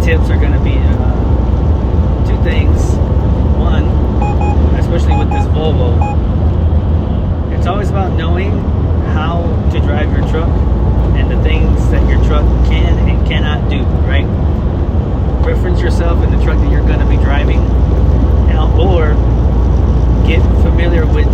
tips are going to be two things. One, especially with this Volvo, it's always about knowing how to drive your truck and the things that your truck can and cannot do, right? Reference yourself in the truck that you're going to be driving, or get familiar with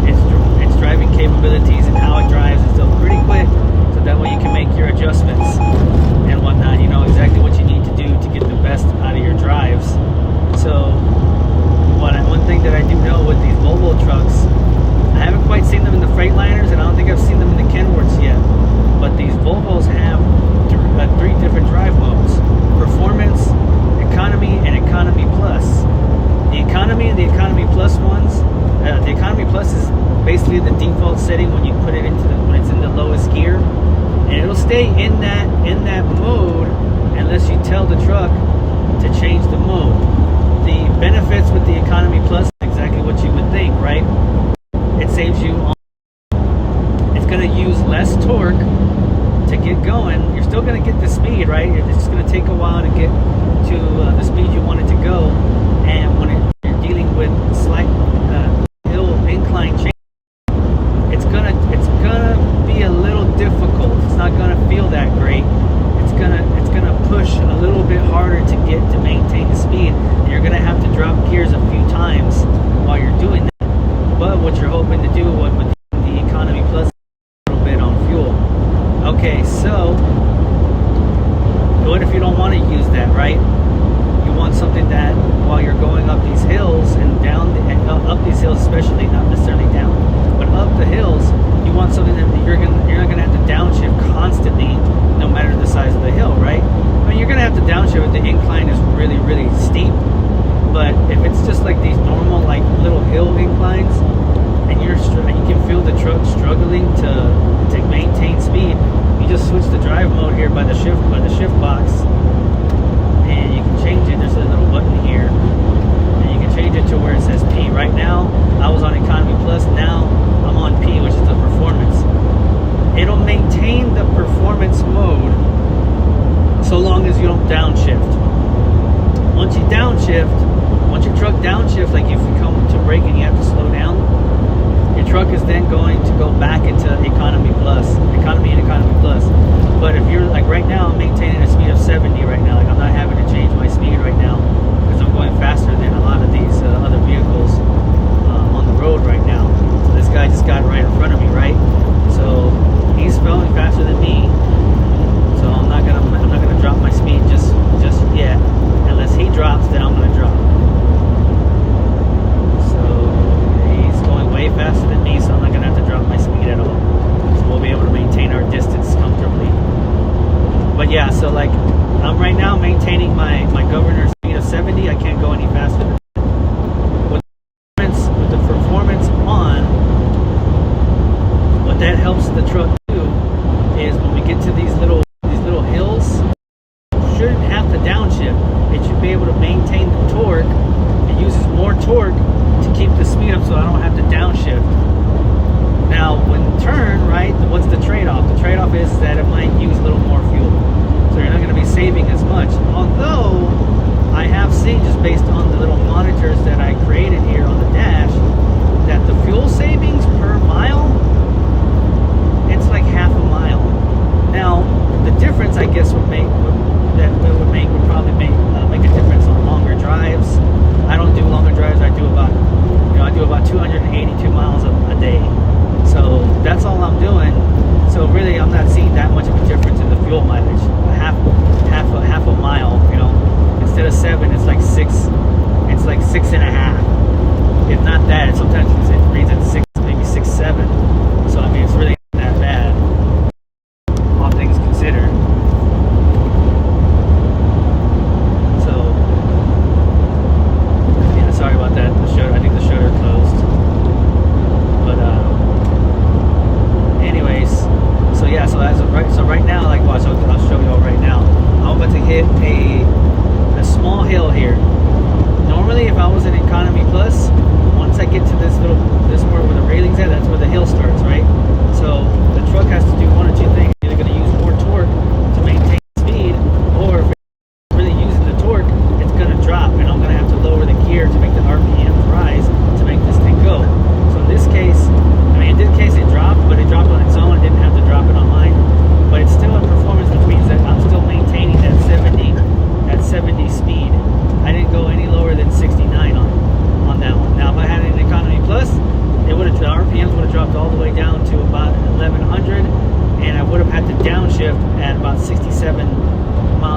its driving capabilities and how it drives and stuff pretty quick, so that way you can make your adjustments and whatnot. You know exactly what you need to do to get the best out of your drives. So one thing that I do know with these Volvo trucks, I haven't quite seen them in the Freightliners, and I don't think I've seen them in the Kenworths yet, but these Volvos have three different drive modes: Performance, Economy, and Economy Plus. The Economy and the Economy Plus ones, the Economy Plus is basically the default setting when you put it into when it's in the lowest gear, and it'll stay in that mode unless you tell the truck to change the mode. The benefits with the Economy Plus is exactly what you would think, right? It saves you on, it's going to use less torque to get going. You're still going to get the speed, right? It's just going to take a while to get to the speed you want it to go. And when you're dealing with slight hill incline change, it's gonna be a little difficult. It's not gonna feel that great. It's gonna push a little bit harder to maintain the speed. And you're gonna have to drop gears a few times while you're doing that. But what you're hoping to do with the Economy Plus is a little bit on fuel. Okay, so what if you don't want to use that, right? You want something that while you're going up these hills and up these hills, especially, not necessarily down, but up the hills, you want something that you're not gonna have to downshift constantly, no matter the size of the hill, right? I mean, you're gonna have to downshift if the incline is really, really steep. But if it's just like these normal, like little hill inclines, and you can feel the truck struggling to maintain speed, you just switch the drive mode here by the shift box, and you can change it. There's a little button here, and you can change it to where it says P. Right now, I was on Economy Plus. Now I'm on P, which is the Performance. It'll maintain the Performance mode so long as you don't downshift. Once you downshift, once your truck downshifts, like if you come to braking, you have to slow down. Your truck is then going to go back into Economy Plus, Economy and Economy Plus. But if you're like right now, I'm maintaining a speed of 70 right now. Like I'm not having to change my speed right now because I'm going faster than a lot of these other vehicles on the road right now. So this guy just got right in front of me, right? So he's going faster than me. So I'm not gonna drop my speed just yet. Unless he drops, then I'm gonna drop. So he's going way faster than me, so I'm not gonna have to drop my speed at all. So we'll be able to maintain our distance comfortably. But yeah, so like I'm right now maintaining my governor's speed of 70. I can't go any faster than that. With the performance on, what that helps the truck do is when we get to these little hills, you shouldn't have to downshift. It should be able to maintain the torque. It uses more torque to keep the speed up so I don't have to downshift. Now, when turn, right, what's the trade-off? The trade-off is that it might use a little more fuel. So you're not going to be saving as much. Although, I have seen, just based on the little monitors that I created here on the dash, that the fuel savings per mile, it's like half a mile. Now, the difference, I guess, would probably make a difference on longer drives. I don't do longer drives. I do about 282 miles a day. So that's all I'm doing. So really, I'm not seeing that much of a difference in the fuel mileage.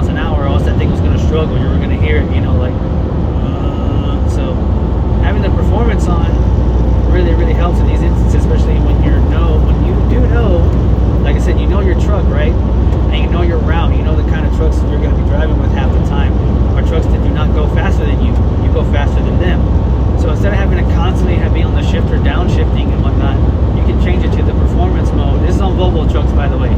miles an hour, or else that thing was going to struggle. You were going to hear it, like. So having the performance on really, really helps in these instances, especially when you do know, like I said, you know your truck, right? And you know your route. You know the kind of trucks that you're going to be driving with half the time, or trucks that do not go faster than you. You go faster than them. So instead of having to constantly be on the shifter downshifting and whatnot, you can change it to the performance mode. This is on Volvo trucks, by the way.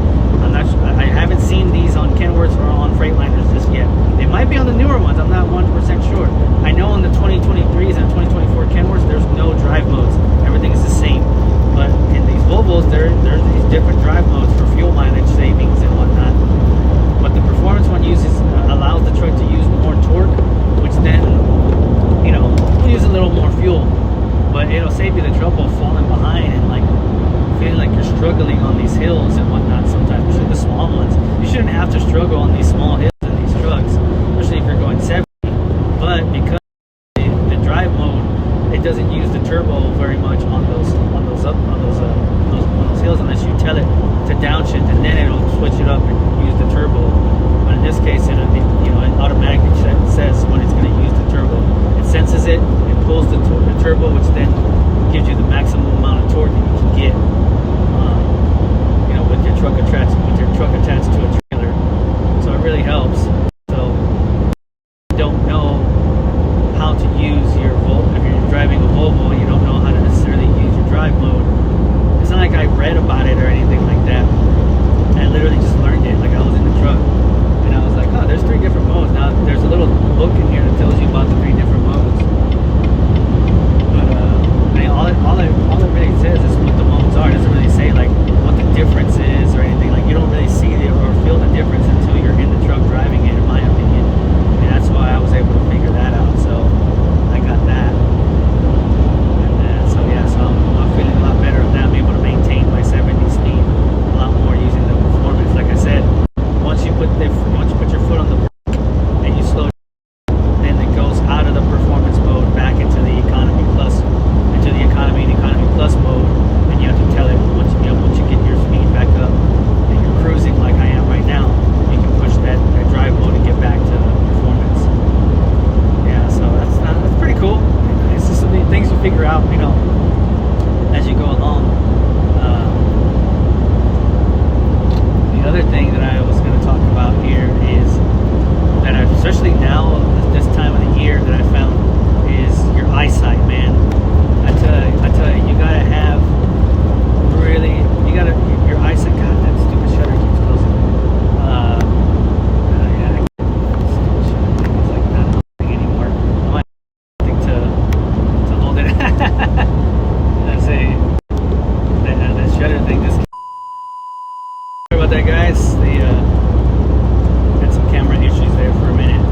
I haven't seen these on Kenworths or on Freightliners just yet. They might be on the newer ones. I'm not 100% sure. I know on the 2023s and 2024 Kenworths, there's no drive modes. Everything is the same. But in these Volvos, there's these different drive modes for fuel mileage savings and whatnot. But the performance one allows the truck to use more torque, which then, will use a little more fuel. But it'll save you the trouble of falling behind and feeling like you're struggling on these hills and whatnot sometimes, especially the small ones. You shouldn't have to struggle on these small hills in these trucks, especially if you're going 70. But because the drive mode, it doesn't use the turbo very much on those hills unless you tell it to downshift, and then it'll switch it up and use the turbo. But in this case, it automatically says when it's going to use the turbo. It senses it, it pulls the turbo, which then gives you the maximum amount of torque that you can get. With your truck attached to a trailer. So it really helps. So if you don't know how to use your Volvo, if you're driving a Volvo and you don't know how to necessarily use your drive mode, it's not like I read about it or anything like that. I literally just learned it. I was in the truck and I was like, oh, there's 3 different modes. Now there's a little book in here that tells you about the 3 different modes. But all it really says is what the modes are. It doesn't really say what the difference is or anything. You don't really see or feel the difference until you're in the truck driving it, in my opinion. And that's why I was able to figure that out. So I got that. And so I'm feeling a lot better of that. I'm able to maintain my 70 speed a lot more using the performance. Like I said, once you put your foot on the brake and you slow down, then it goes out of the performance mode back into the economy and economy plus mode, and you have to tell it once you get your speed back up and you're cruising like I am right now, you can push that drive mode and get back to performance. Yeah, so that's pretty cool. It's just some things you figure out, as you go along. The other thing that I was going to talk about here is that especially now, this time of the year, that I found is your eyesight, man. I tell you, you gotta have your eyesight. God, that stupid shutter keeps closing. It's not moving anymore. I might have something to hold it. Let's see. That shutter thing just. Sorry about that, guys. Had some camera issues there for a minute.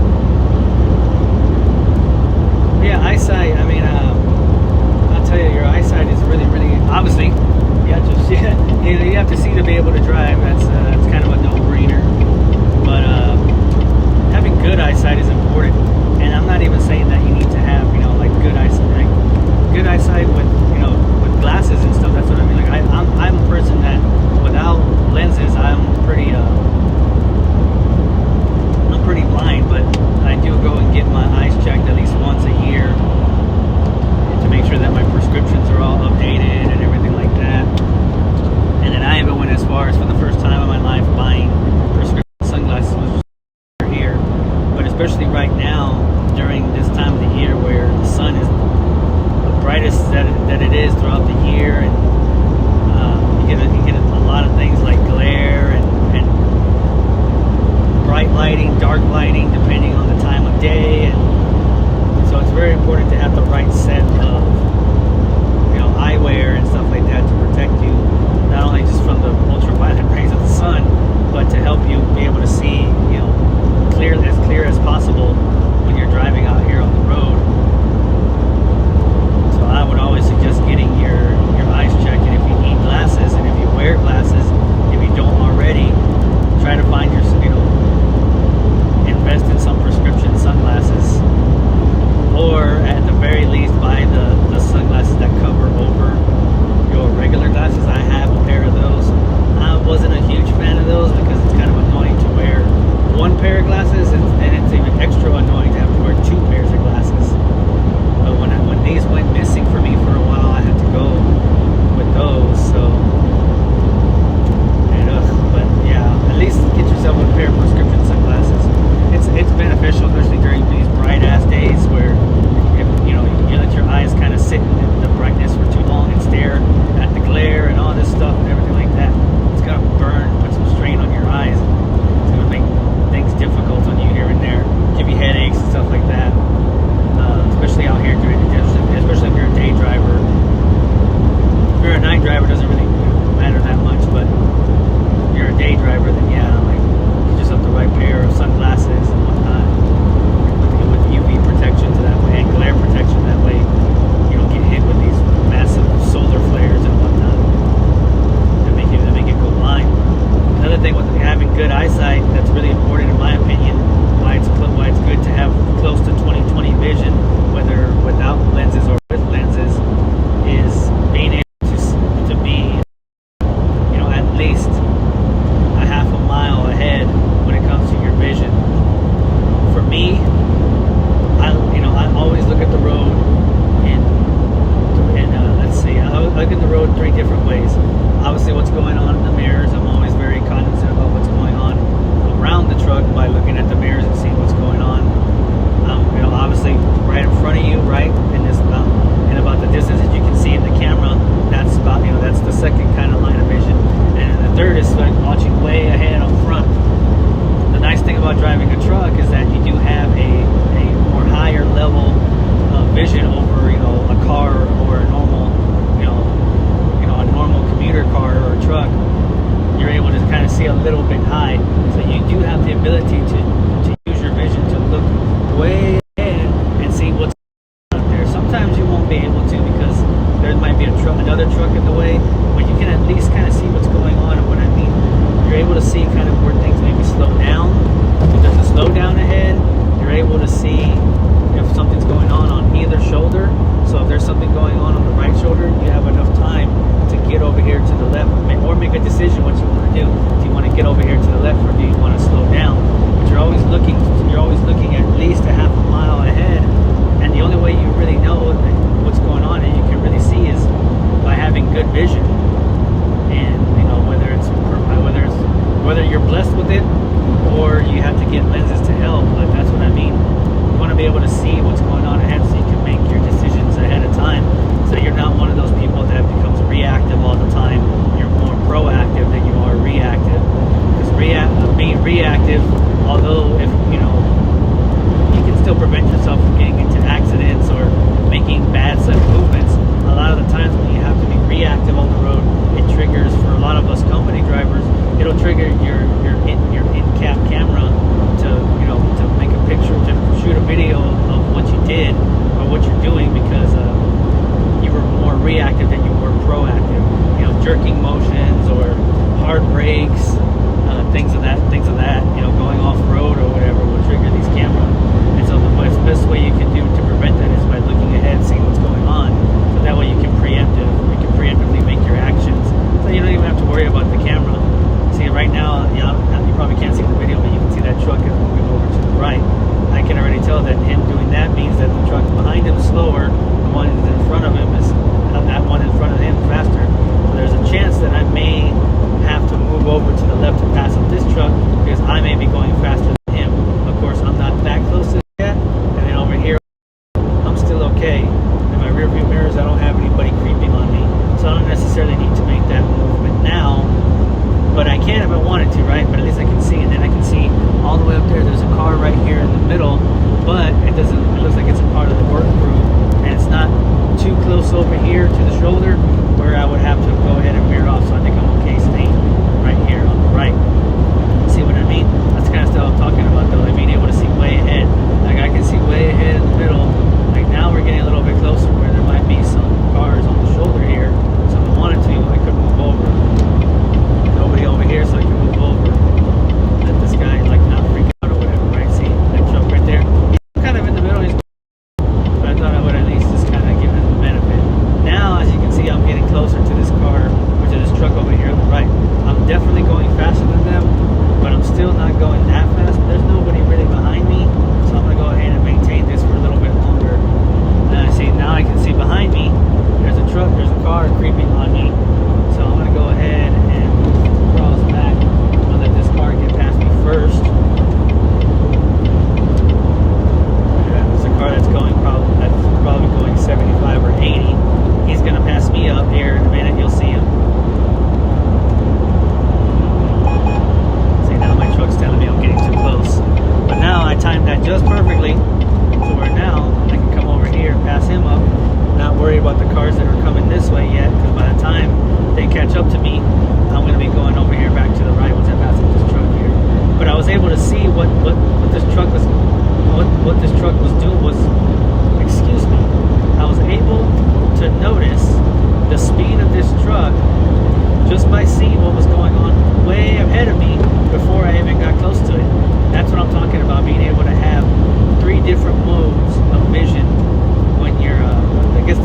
But yeah, eyesight. I mean, I'll tell you, your eyesight is really, really, obviously, you have to see to be able to drive. That's kind of a no-brainer. But having good eyesight is important, and I'm not even saying that you need to have good eyesight, good eyesight with with glasses and stuff. That's what I mean. I'm a person that without lenses, I'm pretty blind, but I do go and get my eyes checked at least once a year to make sure that my prescriptions are all updated and everything like that. And then I even went as far as, for the first time in my life, buying prescription sunglasses, which was here. But especially right now, during this time of the year where the sun is the brightest that it is throughout the year, and you get a lot of things like glare and bright lighting, dark lighting, depending on the time of day. And so it's very important to have the right set of eyewear and stuff like that to protect you, not only just from the ultraviolet rays of the sun, but to help you be able to see clear as possible when you're driving out here on the road. So I would always suggest getting your eyes checked, and if you need glasses, and if you wear glasses, if you don't already, try to find invest in some prescription sunglasses, or at the very least buy the sunglasses that cover over your regular glasses. I have a pair of those. I wasn't a huge fan of those because it's kind of annoying to wear pair of glasses, and it's even extra annoying to have to wear two pairs of glasses. But when these went missing for me for a while, I had to go with those. So, but yeah, at least get yourself a pair of prescription sunglasses. It's beneficial, especially during these bright ass days where you let your eyes kind of sit in the brightness for too long and stare at the glare and all this stuff and everything like that. It's gonna put some strain on your eyes. It's gonna make things difficult on you here and there, give you headaches and stuff like that. Especially out here during the day, especially if you're a day driver. If you're a night driver, it doesn't really matter that much, but if you're a day driver, then yeah, like get yourself the right pair of sunglasses and whatnot with UV protection to that way and glare protection that way you don't get hit with these massive solar flares and whatnot that make it go blind. Another thing with having good eyesight that's really important in my opinion, why it's good to have close to 20/20 vision, whether without lenses or with lenses, is being able to be at least a half a mile ahead when it comes to your vision. For me, I always look at the road and let's see, I look at the road three different ways. Obviously, what's going on in the mirrors, I'm always very cognizant about what's going on around the truck by looking at the mirrors and seeing what's going on. Obviously, right in front of you, right in this, in about the distance that you can see in the camera, that's about that's the second kind of line of vision, and the third is like watching way ahead up front. The nice thing about driving a truck is that you do have a more higher level of vision over a car or a normal a normal commuter car or a truck. You're able to kind of see a little bit high, so you do have the ability to use your vision to look way ahead and see what's out there. Sometimes you won't be able to because there might be another truck in the way, but you can at least kind of see what's going on. And what I mean, you're able to see kind of where things maybe slow down. If there's a slowdown ahead, you're able to see if something's going on either shoulder. So if there's something going on the right shoulder, you have enough time to get over here to the left or make a decision what you want to do. Do you want to get over here to the left or do you want to slow down? But you're always looking at least a half a mile ahead, and the only way you really know what's going on and you can really see is by having good vision. And whether you're blessed with it or you have to get lenses to help, but that's what I mean. You want to be able to see what's going on ahead so you can make your decisions ahead of time, so you're not one of those people that becomes reactive all the time. You're more proactive than you are reactive, because being reactive, although if you can still prevent yourself from getting into accidents or making bad sudden movements, a lot of the times when you have to be reactive on the road, it triggers, for a lot of us company drivers, it'll trigger your in-cab camera to make a picture, to shoot a video of what you did or what you're doing, because you were more reactive than you were proactive. Jerking motions or hard brakes, things of that, going off road or whatever will trigger these cameras. And so the best way you can do to prevent that is by looking ahead, seeing what's going on, so that way you can preemptively make your actions, so you don't even have to worry about the camera. See, right now, that just perfectly to where now I can come over here and pass him up, not worry about the cars that are coming this way yet, because by the time they catch up to me, I'm going to be going over here back to the right once I pass up this truck here. But I was able to see what this truck was, what this truck was doing was, excuse me, I was able to notice the speed of this truck just by seeing what was going on way ahead of me before I even got close to it. That's what I'm talking about, being able to have 3 different modes of vision when you're I guess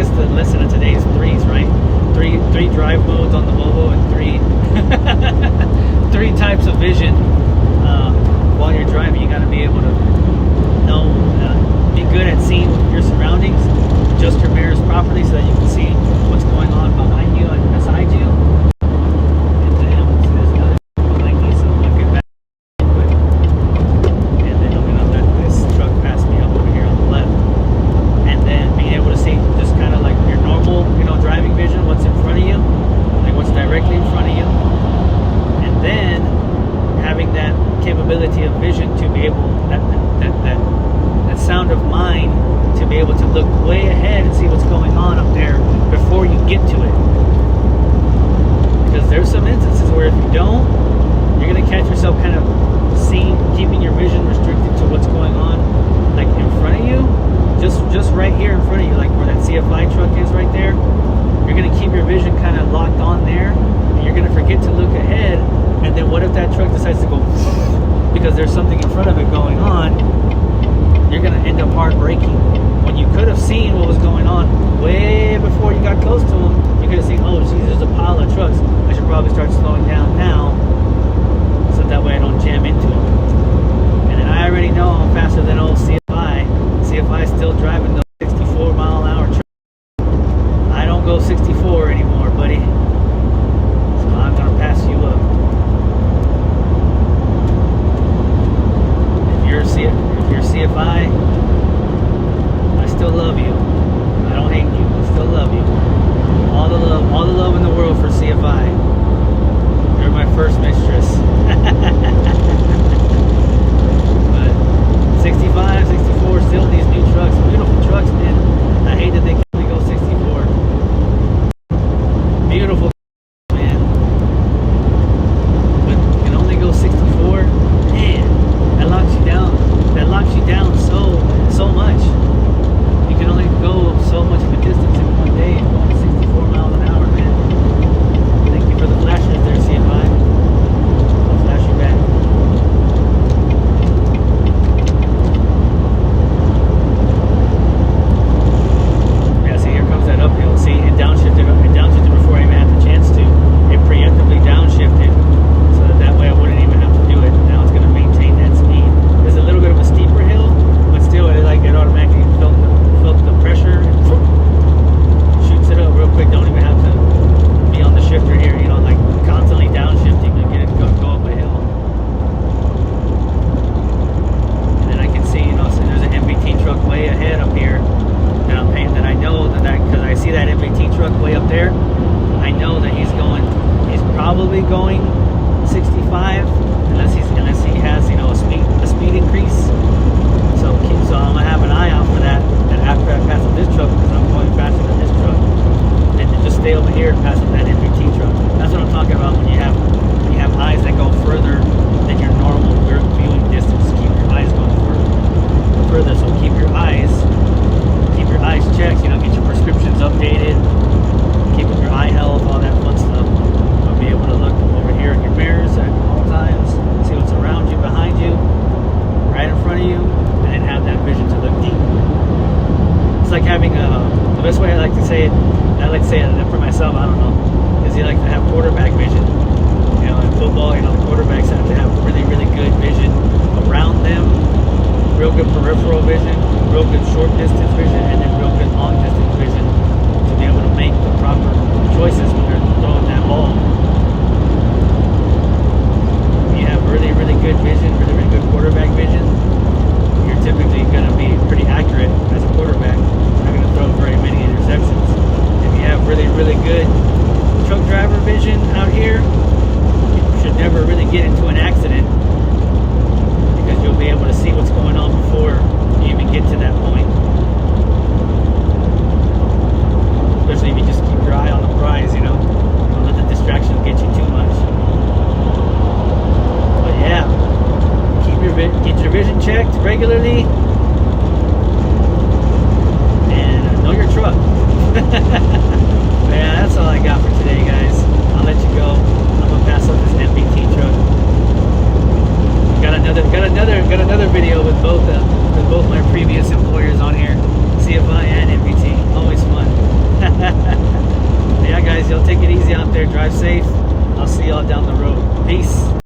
the lesson of today is threes, right? Three drive modes on the Volvo and three types of vision while you're driving. You got to be able to know, be good at seeing your surroundings, adjust your mirrors properly so that you can see what's going on behind you and beside you. And then there's another like this, so I'm looking back real quick. And then I'm gonna let this truck pass me up over here on the left. And then being able to see just kind of like your normal, driving vision, what's in front of you, like what's directly in front of you. And then having that capability of vision to be able, that sound of mind to be able to look way ahead and see what's going on up there before you get to it. Because there's some instances where if you don't, you're going to catch yourself kind of keeping your vision restricted to what's going on like in front of you, just right here in front of you, like where that CFI truck is right there. You're going to keep your vision kind of locked on there, and you're going to forget to look ahead. And then what if that truck decides to go because there's something in front of it going on? You're going to end up hard braking. When you could have seen what was going on way before you got close to him, you could have seen, oh, geez, there's a pile of trucks. I should probably start slowing down now so that way I don't jam into them. And then I already know I'm faster than old CFI. CFI is still driving the 64 mile an hour truck. I don't go 64 anymore, buddy. So I'm going to pass you up. If you're CFI, I still love you. I don't hate you. I still love you. All the love in the world for CFI. You're my first mistress. But 65, 64, still these new trucks, beautiful trucks, man. I hate that they can only go 64. Beautiful, man. But you can only go 64. Man, that locks you down. That locks you down so much. You can only go so much of a distance in one day going 64 miles an hour, man. Thank you for the flashers there, CFI. I'll flash you back. Yeah, see, here comes that uphill. See, it downshifted before I even had the chance to. It preemptively downshifted so that way I wouldn't even have to do it. Now it's going to maintain that speed. There's a little bit of a steeper hill, but still, it automatically felt the pressure and shoots it up real quick. Don't even have to be on the shifter here, like constantly downshifting to get it go up a hill. And then I can see, so there's an MBT truck way ahead up here that I'm paying. That I know that because I see that MBT truck way up there, I know that he's probably going 65 unless he has a speed increase. So I'm gonna have an eye out for that. And after I pass up this truck, because I'm going faster than this truck, and to just stay over here and pass up that MBT truck. That's what I'm talking about when you have eyes that go further than your normal viewing distance. Keep your eyes going further. So keep your eyes checked. Get your prescriptions updated. Keep up your eye health, all that fun stuff. I'll be able to look over here in your mirrors at all times, see what's around you, behind you, right in front of you, and then have that vision to look deep. It's like having the best way I like to say it for myself, I don't know, is you like to have quarterback vision. In football, the quarterbacks have to have really, really good vision around them, real good peripheral vision, real good short distance vision, and then real good long distance vision to be able to make the proper choices when they're throwing that ball. You have really, really good vision, really, really good quarterback vision. You're typically going to be pretty accurate as a quarterback. You're not going to throw very many interceptions. If you have really, really good truck driver vision out here, you should never really get into an accident because you'll be able to see what's Get your vision checked regularly. And know your truck. Yeah, that's all I got for today, guys. I'll let you go. I'm gonna pass up this MPT truck. Got another video with both my previous employers on here. CFI and MPT. Always fun. Yeah, guys, y'all take it easy out there. Drive safe. I'll see y'all down the road. Peace.